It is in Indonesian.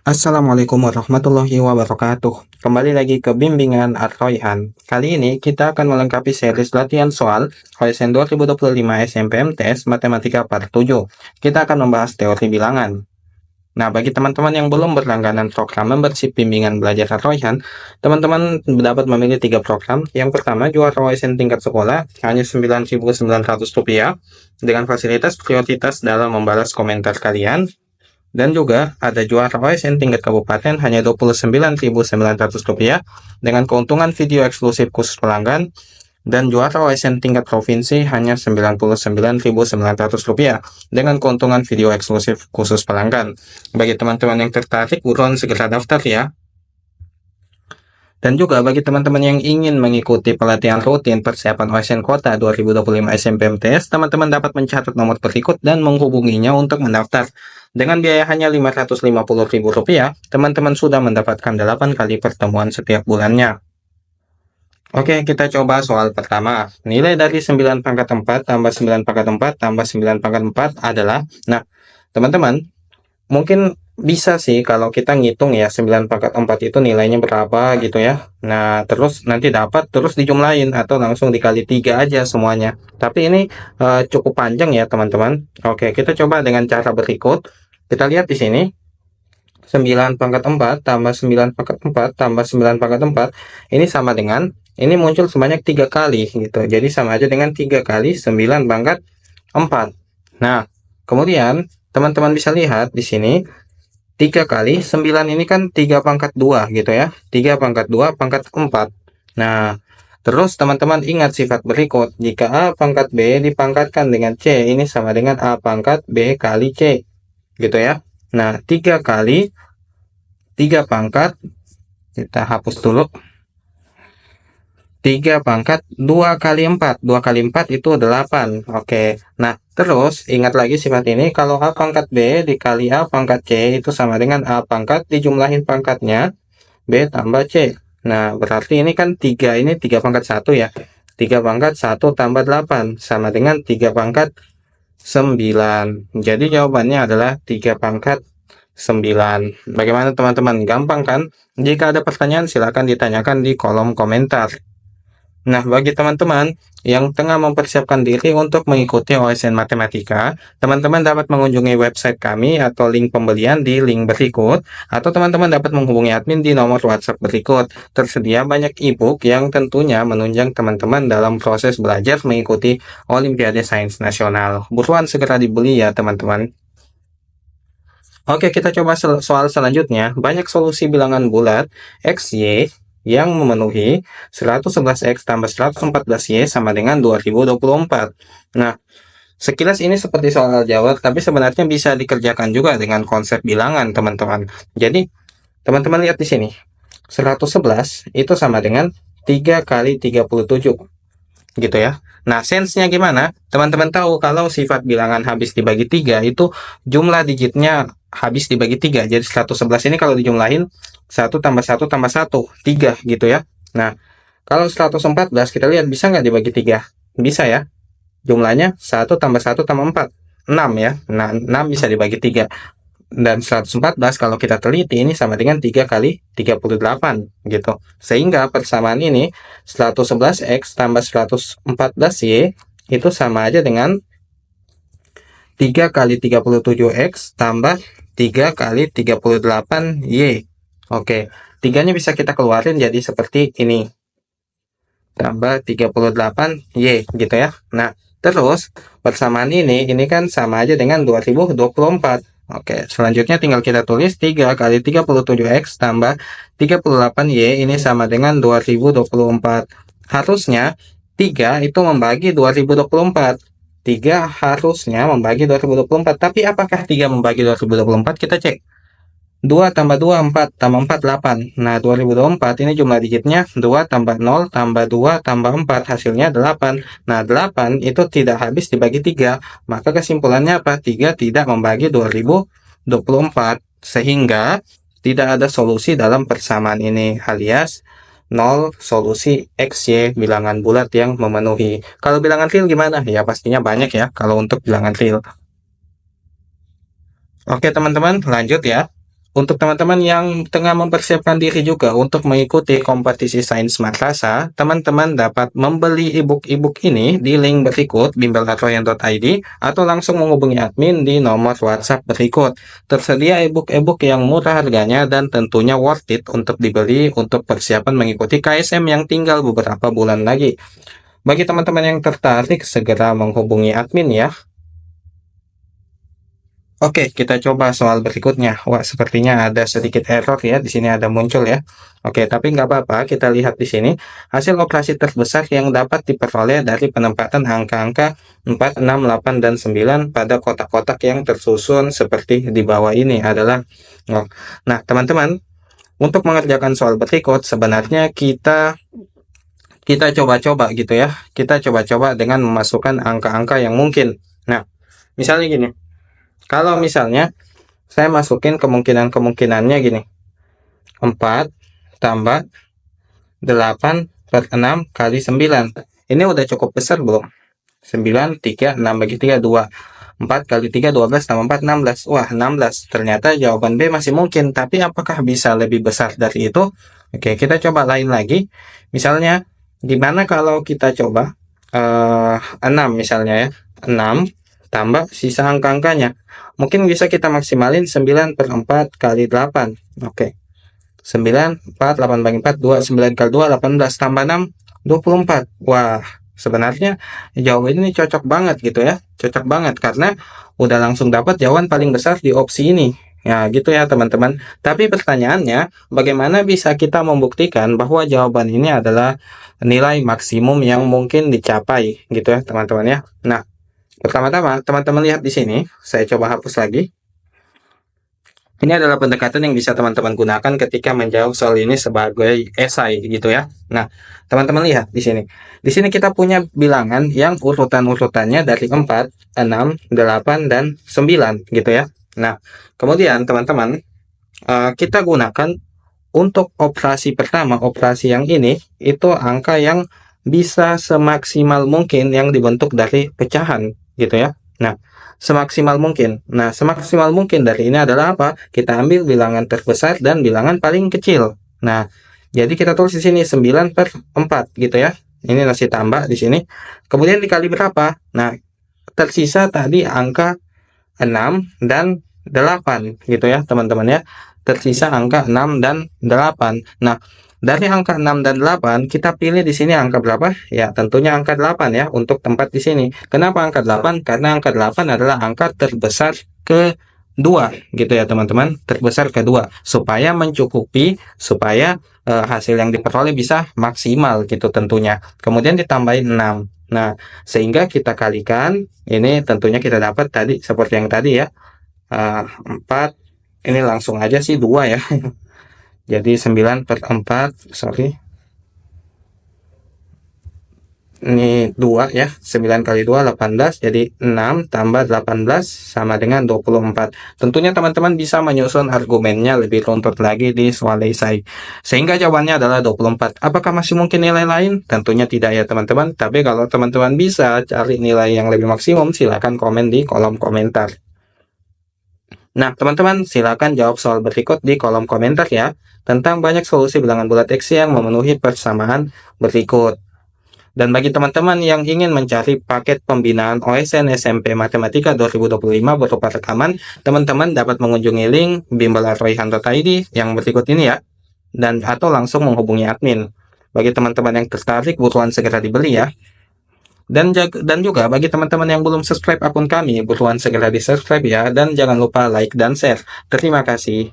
Assalamualaikum warahmatullahi wabarakatuh. Kembali lagi ke bimbingan Ar-Royhan. Kali ini kita akan melengkapi series latihan soal OSN 2025 SNMPTN Matematika Part 7. Kita akan membahas teori bilangan. Nah, bagi teman-teman yang belum berlangganan program membership bimbingan belajar Ar-Royhan, teman-teman dapat memilih 3 program. Yang pertama, juara OSN tingkat sekolah, hanya Rp9.900 dengan fasilitas prioritas dalam membalas komentar kalian. Dan juga ada juara OSN tingkat kabupaten hanya Rp29.900 dengan keuntungan video eksklusif khusus pelanggan, dan juara OSN tingkat provinsi hanya Rp99.900 dengan keuntungan video eksklusif khusus pelanggan. Bagi teman-teman yang tertarik, buruan segera daftar ya. Dan juga bagi teman-teman yang ingin mengikuti pelatihan rutin persiapan OSN Kota 2025 SNMPTN, teman-teman dapat mencatat nomor berikut dan menghubunginya untuk mendaftar. Dengan biaya hanya Rp550.000, teman-teman sudah mendapatkan 8 kali pertemuan setiap bulannya. Oke, kita coba soal pertama. Nilai dari 9 pangkat 4 tambah 9 pangkat 4 tambah 9 pangkat 4 adalah, nah, teman-teman, mungkin bisa sih kalau kita ngitung ya 9 pangkat 4 itu nilainya berapa gitu ya. Nah, terus nanti dapat terus dijumlahin atau langsung dikali 3 aja semuanya. Tapi ini cukup panjang ya, teman-teman. Oke, kita coba dengan cara berikut. Kita lihat di sini. 9 pangkat 4 tambah 9 pangkat 4 tambah 9 pangkat 4 ini sama dengan, ini muncul sebanyak 3 kali gitu. Jadi sama aja dengan 3 kali 9 pangkat 4. Nah, kemudian teman-teman bisa lihat di sini 3 kali 9 ini kan 3 pangkat 2 gitu ya. 3 pangkat 2 pangkat 4. Nah, terus teman-teman ingat sifat berikut. Jika A pangkat B dipangkatkan dengan C, ini sama dengan A pangkat B kali C. Gitu ya. Nah, 3 kali 3 pangkat, kita hapus dulu. 3 pangkat 2 kali 4. 2 kali 4 itu 8. Oke. Nah, terus ingat lagi sifat ini. Kalau A pangkat B dikali A pangkat C itu sama dengan A pangkat dijumlahin pangkatnya B tambah C. Nah, berarti ini kan 3 ini 3 pangkat 1 ya. 3 pangkat 1 tambah 8 sama dengan 3 pangkat 9. Jadi jawabannya adalah 3 pangkat 9. Bagaimana teman-teman? Gampang kan? Jika ada pertanyaan silakan ditanyakan di kolom komentar. Nah, bagi teman-teman yang tengah mempersiapkan diri untuk mengikuti OSN Matematika, teman-teman dapat mengunjungi website kami atau link pembelian di link berikut, atau teman-teman dapat menghubungi admin di nomor WhatsApp berikut. Tersedia banyak e-book yang tentunya menunjang teman-teman dalam proses belajar mengikuti Olimpiade Sains Nasional. Buruan segera dibeli ya, teman-teman. Oke, kita coba soal selanjutnya. Banyak solusi bilangan bulat X, Y yang memenuhi 111X tambah 114Y sama dengan 2024. Nah, sekilas ini seperti soal aljabar, tapi sebenarnya bisa dikerjakan juga dengan konsep bilangan, teman-teman. Jadi, teman-teman lihat di sini. 111 itu sama dengan 3 kali 37. Gitu ya. Nah, sense-nya gimana? Teman-teman tahu kalau sifat bilangan habis dibagi 3 itu jumlah digitnya habis dibagi 3. Jadi 111 ini kalau dijumlahin 1 tambah 1 tambah 1, 3 gitu ya. Nah, kalau 114 kita lihat bisa nggak dibagi 3? Bisa ya. Jumlahnya 1 tambah 1 tambah 4, 6 ya. Nah, 6 bisa dibagi 3. Dan 114 kalau kita teliti ini sama dengan 3 kali 38 gitu. Sehingga persamaan ini 111X tambah 114Y itu sama aja dengan 3 kali 37X tambah 3 kali 38Y. Oke, tiganya bisa kita keluarin jadi seperti ini. Tambah 38Y gitu ya. Nah, terus persamaan ini kan sama aja dengan 2024. Oke, selanjutnya tinggal kita tulis 3 kali 37X tambah 38Y ini sama dengan 2024. Harusnya 3 itu membagi 2024. 3 harusnya membagi 2024. Tapi apakah 3 membagi 2024? Kita cek. 2 tambah 2, 4. Tambah 4, 8. Nah, 2024 ini jumlah digitnya 2 tambah 0 tambah 2 tambah 4. Hasilnya 8. Nah, 8 itu tidak habis dibagi 3. Maka kesimpulannya apa? 3 tidak membagi 2024. Sehingga tidak ada solusi dalam persamaan ini, alias 0 solusi X, Y bilangan bulat yang memenuhi. Kalau bilangan real gimana? Ya pastinya banyak ya kalau untuk bilangan real. Oke teman-teman, lanjut ya. untuk teman-teman yang tengah mempersiapkan diri juga untuk mengikuti kompetisi Sains Madrasah, teman-teman dapat membeli e-book ini di link berikut bimbel@royan.id atau langsung menghubungi admin di nomor WhatsApp berikut. Tersedia e-book yang murah harganya dan tentunya worth it untuk dibeli untuk persiapan mengikuti KSM yang tinggal beberapa bulan lagi. Bagi teman-teman yang tertarik, segera menghubungi admin ya. Oke, kita coba soal berikutnya. Wah, sepertinya ada sedikit error ya. Di sini ada muncul ya. Oke, tapi nggak apa-apa. Kita lihat di sini. Hasil operasi terbesar yang dapat diperoleh dari penempatan angka-angka 4, 6, 8, dan 9 pada kotak-kotak yang tersusun seperti di bawah ini adalah. Nah, teman-teman, untuk mengerjakan soal berikut, sebenarnya kita coba-coba gitu ya. Kita coba-coba dengan memasukkan angka-angka yang mungkin. Nah, misalnya gini. Kalau misalnya saya masukin kemungkinannya gini. 4 tambah 8 per 6 kali 9. Ini udah cukup besar belum? 9, 3, 6 bagi 3, 2. 4 kali 3, 12 tambah 4, 16. Wah, 16. Ternyata jawaban B masih mungkin. Tapi apakah bisa lebih besar dari itu? Oke, kita coba lain lagi. Misalnya, gimana kalau kita coba 6 misalnya ya. 6 tambah sisa angka-angkanya. Mungkin bisa kita maksimalin 9 per 4 kali 8. Oke. 9, 4, 8 bagi 4, 2, 9 kali 2, 18 tambah 6, 24. Wah, sebenarnya jawaban ini cocok banget gitu ya. Cocok banget karena udah langsung dapat jawaban paling besar di opsi ini. Ya, gitu ya teman-teman. Tapi pertanyaannya, bagaimana bisa kita membuktikan bahwa jawaban ini adalah nilai maksimum yang mungkin dicapai gitu ya teman-teman ya. Nah, pertama-tama, teman-teman lihat di sini, saya coba hapus lagi. Ini adalah pendekatan yang bisa teman-teman gunakan ketika menjawab soal ini sebagai esai gitu ya. Nah, teman-teman lihat di sini. Di sini kita punya bilangan yang urutan-urutannya dari 4, 6, 8, dan 9 gitu ya. Nah, kemudian teman-teman, kita gunakan untuk operasi pertama, operasi yang ini, itu angka yang bisa semaksimal mungkin yang dibentuk dari pecahan gitu ya. Nah, semaksimal mungkin. Nah, semaksimal mungkin dari ini adalah apa? Kita ambil bilangan terbesar dan bilangan paling kecil. Nah, jadi kita tulis di sini 9 per 4 gitu ya. Ini masih tambah di sini. Kemudian dikali berapa? Nah, tersisa tadi angka 6 dan 8 gitu ya, teman-teman ya. Tersisa angka 6 dan 8. Nah, dari angka 6 dan 8, kita pilih di sini angka berapa? Ya, tentunya angka 8 ya untuk tempat di sini. Kenapa angka 8? Karena angka 8 adalah angka terbesar kedua gitu ya, teman-teman. Terbesar kedua supaya mencukupi supaya hasil yang diperoleh bisa maksimal gitu tentunya. Kemudian ditambahin 6. Nah, sehingga kita kalikan, ini tentunya kita dapat tadi seperti yang tadi ya. 4, ini langsung aja sih 2 ya. Jadi 9 per 4, sorry. Ini 2 ya, 9 kali 2, 18, jadi 6 tambah 18 sama dengan 24. Tentunya teman-teman bisa menyusun argumennya lebih runtut lagi di soal esai. Sehingga jawabannya adalah 24. Apakah masih mungkin nilai lain? Tentunya tidak ya teman-teman. Tapi kalau teman-teman bisa cari nilai yang lebih maksimum, silakan komen di kolom komentar. Nah, teman-teman, silakan jawab soal berikut di kolom komentar ya, tentang banyak solusi bilangan bulat X yang memenuhi persamaan berikut. Dan bagi teman-teman yang ingin mencari paket pembinaan OSN SMP Matematika 2025 berupa rekaman, teman-teman dapat mengunjungi link bimbel@royhan.id yang berikut ini ya, dan atau langsung menghubungi admin. Bagi teman-teman yang tertarik, buruan segera dibeli ya. Dan juga bagi teman-teman yang belum subscribe akun kami, buruan segera di subscribe ya, dan jangan lupa like dan share. Terima kasih.